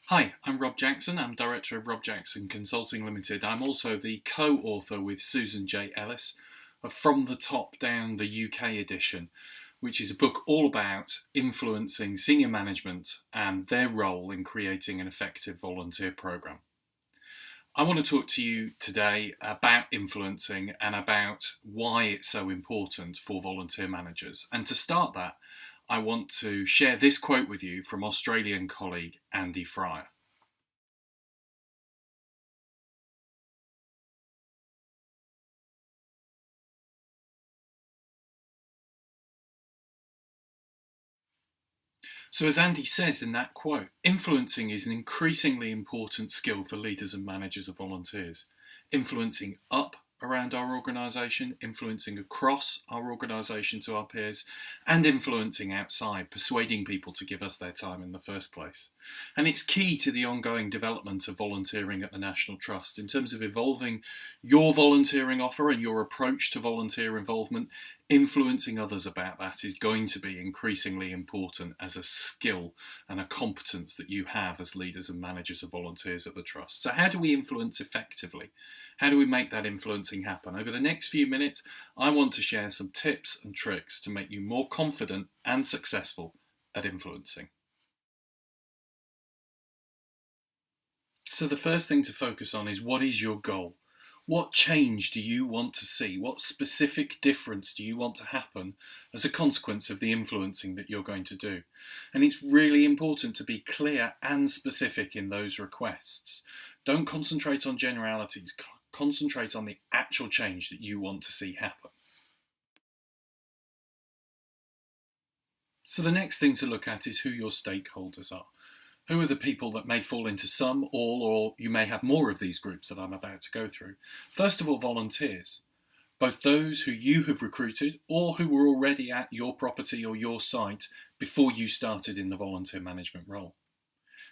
Hi, I'm Rob Jackson. I'm director of Rob Jackson Consulting Limited. I'm also the co-author with Susan J. Ellis of From the Top Down, the UK edition, which is a book all about influencing senior management and their role in creating an effective volunteer programme. I want to talk to you today about influencing and about why it's so important for volunteer managers. And to start that, I want to share this quote with you from Australian colleague Andy Fryer. So, as Andy says in that quote, influencing is an increasingly important skill for leaders and managers of volunteers. Influencing up around our organisation, influencing across our organisation to our peers, and influencing outside, persuading people to give us their time in the first place. And it's key to the ongoing development of volunteering at the National Trust in terms of evolving your volunteering offer and your approach to volunteer involvement. Influencing others about that is going to be increasingly important as a skill and a competence that you have as leaders and managers of volunteers at the Trust. So how do we influence effectively? How do we make that influencing happen? Over the next few minutes, I want to share some tips and tricks to make you more confident and successful at influencing. So the first thing to focus on is, what is your goal? What change do you want to see? What specific difference do you want to happen as a consequence of the influencing that you're going to do? And it's really important to be clear and specific in those requests. Don't concentrate on generalities, concentrate on the actual change that you want to see happen. So the next thing to look at is who your stakeholders are. Who are the people that may fall into some, all, or you may have more of these groups that I'm about to go through? First of all, volunteers. Both those who you have recruited or who were already at your property or your site before you started in the volunteer management role.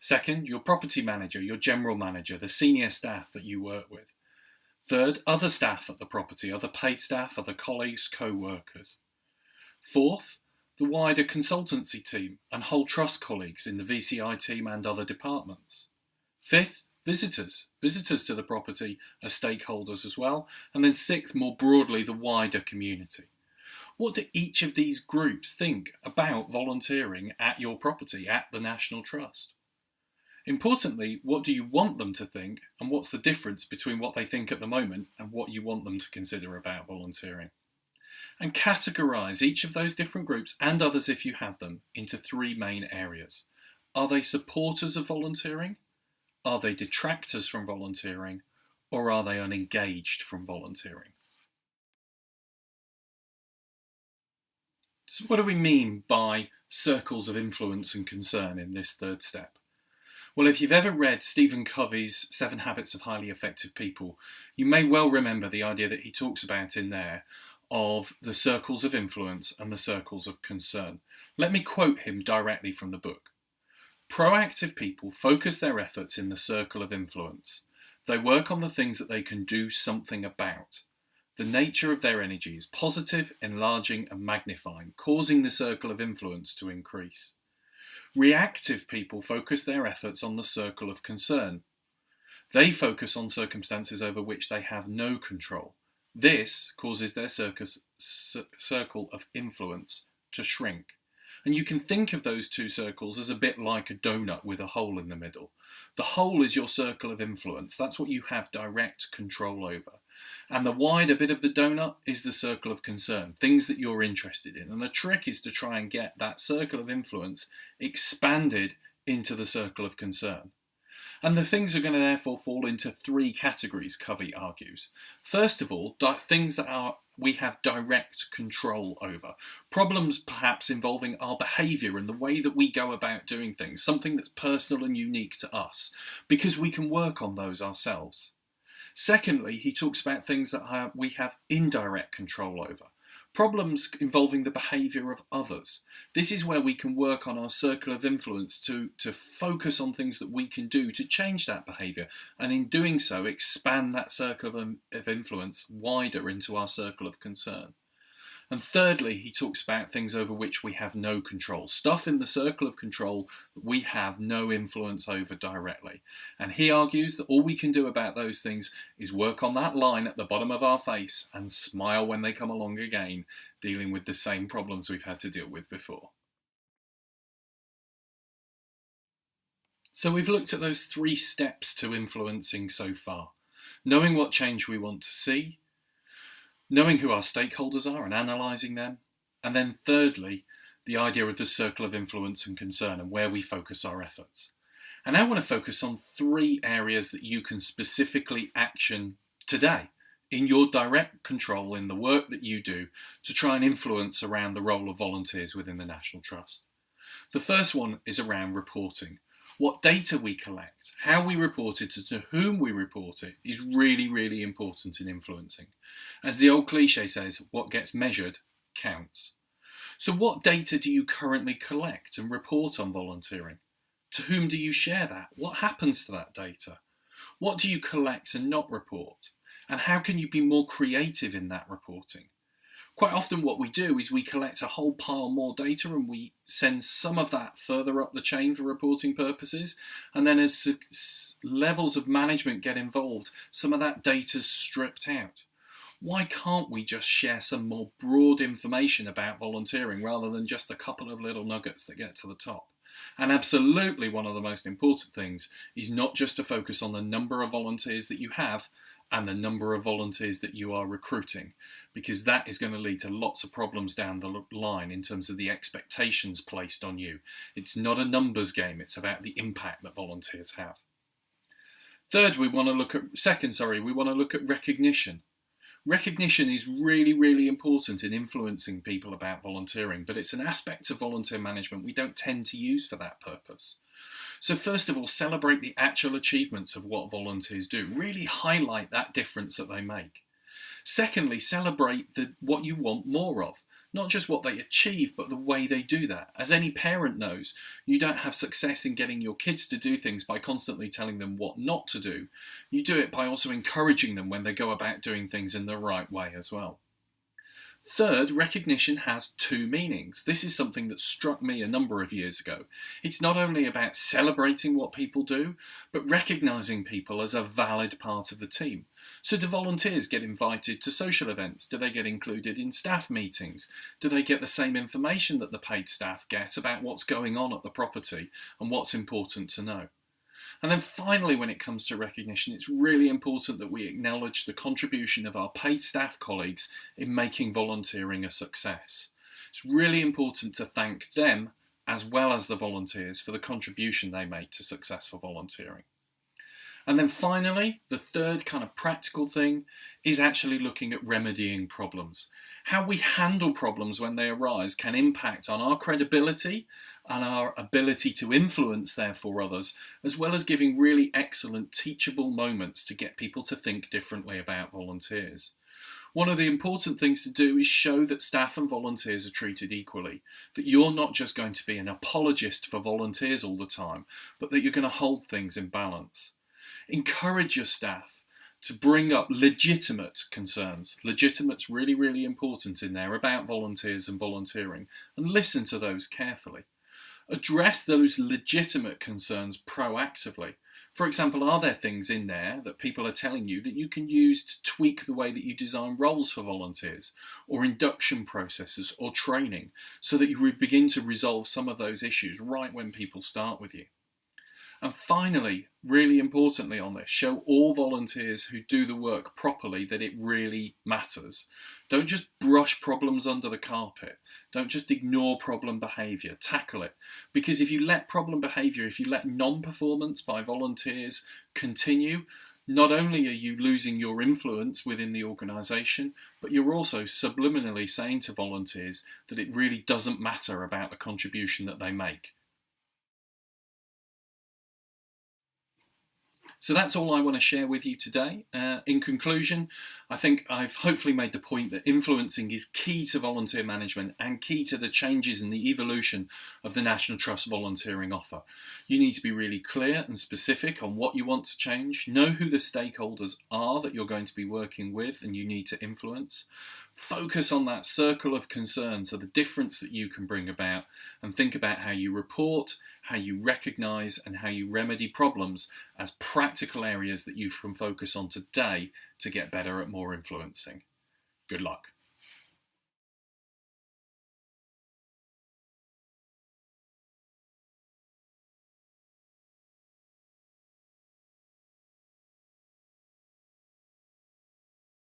Second, your property manager, your general manager, the senior staff that you work with. Third, other staff at the property, other paid staff, other colleagues, co-workers. Fourth, the wider consultancy team and whole trust colleagues in the VCI team and other departments. Fifth, visitors to the property are stakeholders as well. And then sixth, more broadly, the wider community. What do each of these groups think about volunteering at your property, at the National Trust? Importantly, what do you want them to think, and what's the difference between what they think at the moment and what you want them to consider about volunteering? And categorise each of those different groups, and others if you have them, into three main areas. Are they supporters of volunteering? Are they detractors from volunteering? Or are they unengaged from volunteering? So what do we mean by circles of influence and concern in this third step? Well, if you've ever read Stephen Covey's 7 Habits of Highly Effective People, you may well remember the idea that he talks about in there of the circles of influence and the circles of concern. Let me quote him directly from the book. Proactive people focus their efforts in the circle of influence. They work on the things that they can do something about. The nature of their energy is positive, enlarging and magnifying, causing the circle of influence to increase. Reactive people focus their efforts on the circle of concern. They focus on circumstances over which they have no control. This causes their circle of influence to shrink. And you can think of those two circles as a bit like a donut with a hole in the middle. The hole is your circle of influence. That's what you have direct control over. And the wider bit of the donut is the circle of concern, things that you're interested in. And the trick is to try and get that circle of influence expanded into the circle of concern. And the things are going to therefore fall into three categories, Covey argues. First of all, things that we have direct control over. Problems perhaps involving our behaviour and the way that we go about doing things, something that's personal and unique to us, because we can work on those ourselves. Secondly, he talks about things that we have indirect control over. Problems involving the behaviour of others. This is where we can work on our circle of influence to focus on things that we can do to change that behaviour, and in doing so expand that circle of influence wider into our circle of concern. And thirdly, he talks about things over which we have no control, stuff in the circle of control that we have no influence over directly. And he argues that all we can do about those things is work on that line at the bottom of our face and smile when they come along again, dealing with the same problems we've had to deal with before. So we've looked at those 3 steps to influencing so far. Knowing what change we want to see, knowing who our stakeholders are and analysing them, and then thirdly, the idea of the circle of influence and concern and where we focus our efforts. And I want to focus on 3 areas that you can specifically action today in your direct control in the work that you do to try and influence around the role of volunteers within the National Trust. The first one is around reporting. What data we collect, how we report it, and to whom we report it is really, really important in influencing. As the old cliche says, what gets measured counts. So what data do you currently collect and report on volunteering? To whom do you share that? What happens to that data? What do you collect and not report? And how can you be more creative in that reporting? Quite often what we do is we collect a whole pile more data and we send some of that further up the chain for reporting purposes. And then as levels of management get involved, some of that data's stripped out. Why can't we just share some more broad information about volunteering rather than just a couple of little nuggets that get to the top? And absolutely one of the most important things is not just to focus on the number of volunteers that you have and the number of volunteers that you are recruiting, because that is going to lead to lots of problems down the line in terms of the expectations placed on you. It's not a numbers game, it's about the impact that volunteers have. We want to look at recognition. Recognition is really, really important in influencing people about volunteering, but it's an aspect of volunteer management we don't tend to use for that purpose. So first of all, celebrate the actual achievements of what volunteers do. Really highlight that difference that they make. Secondly, celebrate what you want more of. Not just what they achieve, but the way they do that. As any parent knows, you don't have success in getting your kids to do things by constantly telling them what not to do. You do it by also encouraging them when they go about doing things in the right way as well. Third, recognition has 2 meanings. This is something that struck me a number of years ago. It's not only about celebrating what people do, but recognising people as a valid part of the team. So do volunteers get invited to social events? Do they get included in staff meetings? Do they get the same information that the paid staff get about what's going on at the property and what's important to know? And then finally, when it comes to recognition, it's really important that we acknowledge the contribution of our paid staff colleagues in making volunteering a success. It's really important to thank them as well as the volunteers for the contribution they make to successful volunteering. And then finally, the third kind of practical thing is actually looking at remedying problems. How we handle problems when they arise can impact on our credibility and our ability to influence, therefore, others, as well as giving really excellent teachable moments to get people to think differently about volunteers. One of the important things to do is show that staff and volunteers are treated equally, that you're not just going to be an apologist for volunteers all the time, but that you're going to hold things in balance. Encourage your staff to bring up legitimate concerns. Legitimate's really, really important in there about volunteers and volunteering, and listen to those carefully. Address those legitimate concerns proactively. For example, are there things in there that people are telling you that you can use to tweak the way that you design roles for volunteers, or induction processes, or training, so that you begin to resolve some of those issues right when people start with you? And finally, really importantly on this, show all volunteers who do the work properly that it really matters. Don't just brush problems under the carpet. Don't just ignore problem behaviour. Tackle it. Because if you let problem behaviour, if you let non-performance by volunteers continue, not only are you losing your influence within the organisation, but you're also subliminally saying to volunteers that it really doesn't matter about the contribution that they make. So that's all I want to share with you today. In conclusion, I think I've hopefully made the point that influencing is key to volunteer management and key to the changes and the evolution of the National Trust volunteering offer. You need to be really clear and specific on what you want to change, know who the stakeholders are that you're going to be working with and you need to influence. Focus on that circle of concern, so the difference that you can bring about, and think about how you report, how you recognise and how you remedy problems as practical areas that you can focus on today to get better at more influencing. Good luck.